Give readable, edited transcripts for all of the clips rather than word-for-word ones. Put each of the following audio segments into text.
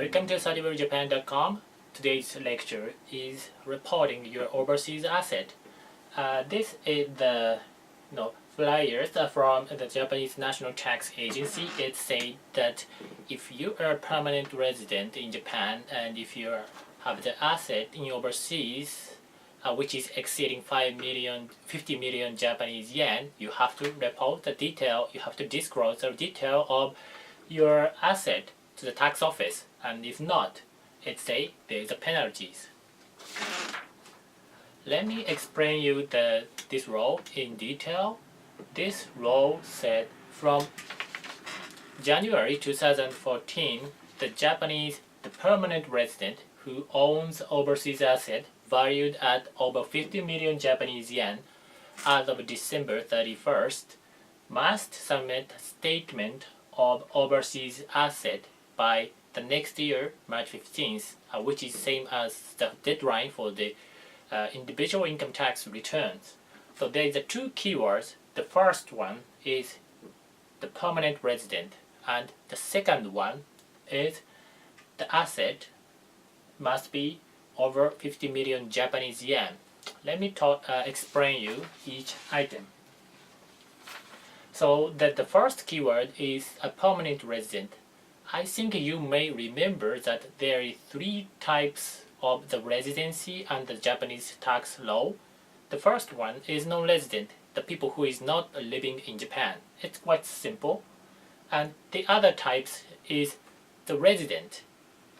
Welcome to sadywelljapan.com. Today's lecture is reporting your overseas asset. This is the flyers from the Japanese National Tax Agency. It says that if you are a permanent resident in Japan and if you have the asset in overseas, which is exceeding 50 million Japanese yen, you have to report the detail. You have to disclose the detail of your asset to the tax office, and if not, it say there is a penalties. Let me explain you this rule in detail. This rule said from January 2014, the permanent resident who owns overseas asset valued at over 50 million Japanese yen as of December 31st must submit a statement of overseas asset by the next year, March 15th, which is same as the deadline for the individual income tax returns. So there is two keywords. The first one is the permanent resident, and the second one is the asset must be over 50 million Japanese yen. Let me explain you each item. So that the first keyword is a permanent resident. I think you may remember that there are three types of the residency under the Japanese tax law. The first one is non-resident, the people who is not living in Japan. It's quite simple. And the other types is the resident.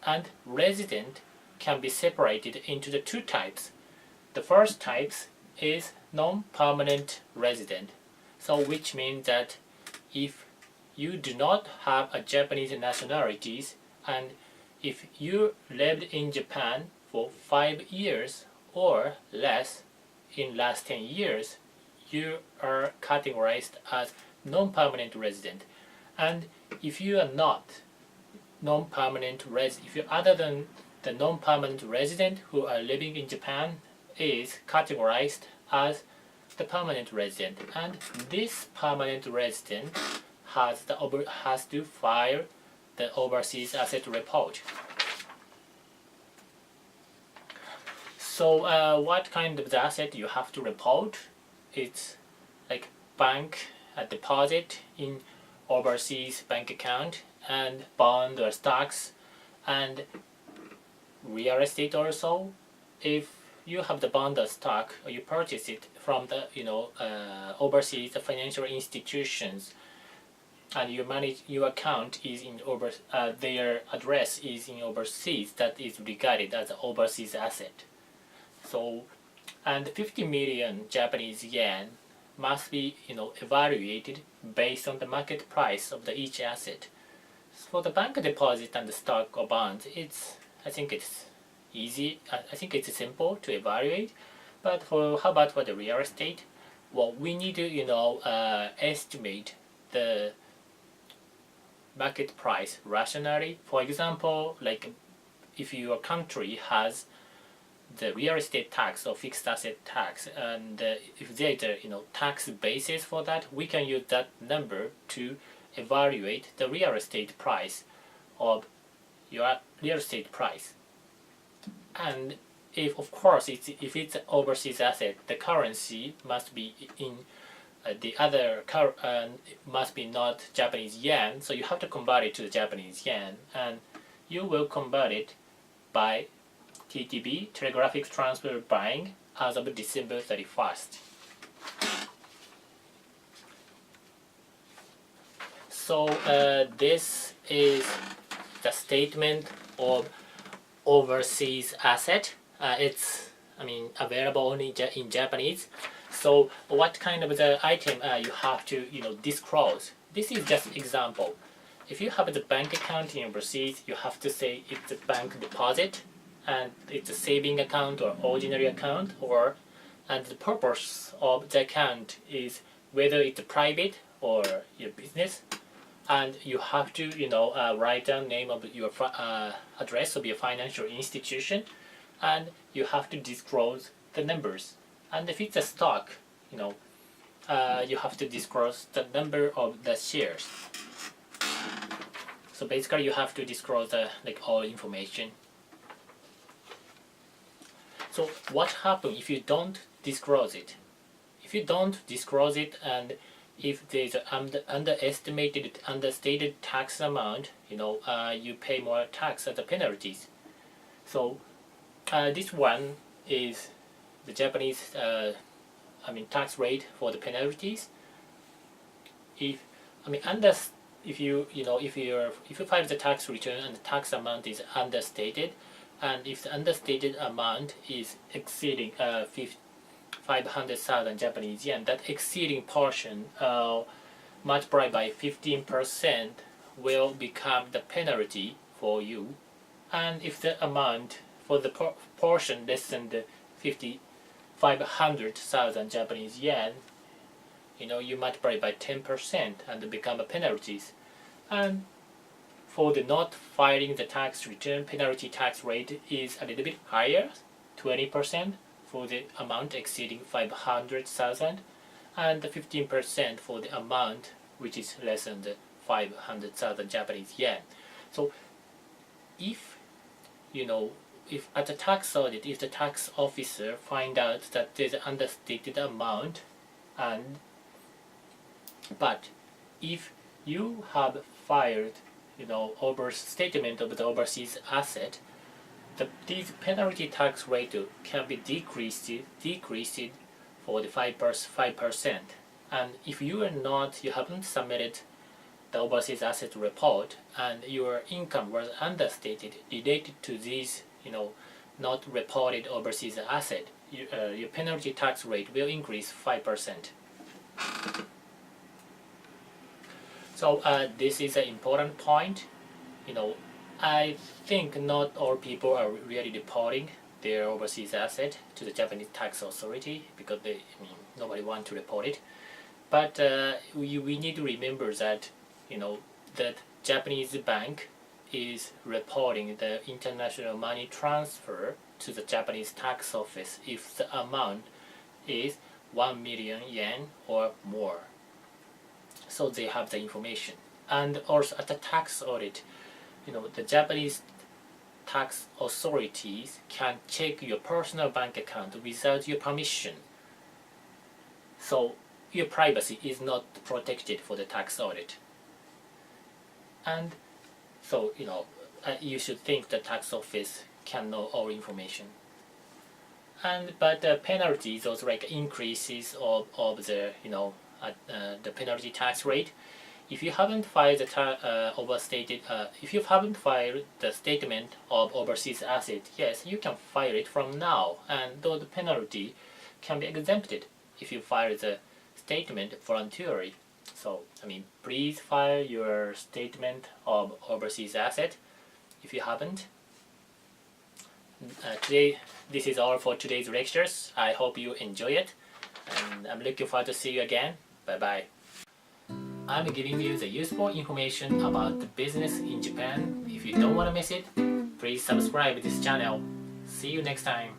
And resident can be separated into the two types. The first type is non-permanent resident. So which means that if you do not have a Japanese nationalities and if you lived in Japan for 5 years or less in last 10 years, you are categorized as non-permanent resident. And if you are not non-permanent resident, if you're other than the non-permanent resident who are living in Japan is categorized as the permanent resident, and this permanent resident has to file the overseas asset report. So what kind of asset you have to report? It's like bank deposit in overseas bank account, and bond or stocks, and real estate also. If you have the bond or stock, or you purchase it from the overseas financial institutions, and your account is in their address is in overseas, that is regarded as an overseas asset. So, and 50 million Japanese yen must be evaluated based on the market price of each asset. For the bank deposit and the stock or bonds, I think it's easy. I think it's simple to evaluate. But how about for the real estate? Well, we need to estimate the market price rationally. For example, like if your country has the real estate tax or fixed asset tax, and if there is a tax basis for that, we can use that number to evaluate the real estate price of your real estate price. And if it's an overseas asset, the currency must be in must be not Japanese yen, so you have to convert it to the Japanese yen, and you will convert it by TTB, telegraphic transfer buying, as of December 31st. So this is the statement of overseas asset. It's available only in Japanese. So what kind of the item you have to disclose? This is just example. If you have the bank account in overseas, you have to say it's a bank deposit, and it's a saving account or ordinary account, and the purpose of the account is whether it's private or your business, and you have to write down name of your address of your financial institution, and you have to disclose the numbers. And if it's a stock, you have to disclose the number of the shares. So basically you have to disclose like all information. So what happens if you don't disclose it? If you don't disclose it, and if there's an understated tax amount, you pay more tax as the penalties. So this one is the Japanese tax rate for the penalties. If you file the tax return and the tax amount is understated, and if the understated amount is exceeding 500,000 Japanese yen, that exceeding portion multiplied by 15% will become the penalty for you. And if the amount for the portion less than the 500,000 Japanese yen, you multiply by 10% and become a penalties. And for the not filing the tax return, penalty tax rate is a little bit higher, 20% for the amount exceeding 500,000, and 15% for the amount which is less than the 500,000 Japanese yen. So if at the tax audit, if the tax officer find out that there's an understated amount, but if you have filed overstatement of the overseas asset, these penalty tax rate can be decreased for the 5%. And if you haven't submitted the overseas asset report, and your income was understated related to these not reported overseas asset, your penalty tax rate will increase 5%. So this is an important point. I think not all people are really reporting their overseas asset to the Japanese tax authority because nobody wants to report it. But we need to remember that that Japanese bank is reporting the international money transfer to the Japanese tax office if the amount is 1 million yen or more. So they have the information. And also at the tax audit, the Japanese tax authorities can check your personal bank account without your permission. So your privacy is not protected for the tax audit. And so you should think the tax office can know all information. But the penalties, those like increases of the the penalty tax rate, if you haven't filed the statement of overseas asset, yes, you can file it from now, and though the penalty can be exempted if you file the statement voluntarily. So please file your statement of overseas asset if you haven't. This is all for today's lectures. I hope you enjoy it, and I'm looking forward to see you again. Bye bye. I'm giving you the useful information about the business in Japan. If you don't want to miss it, please subscribe to this channel. See you next time.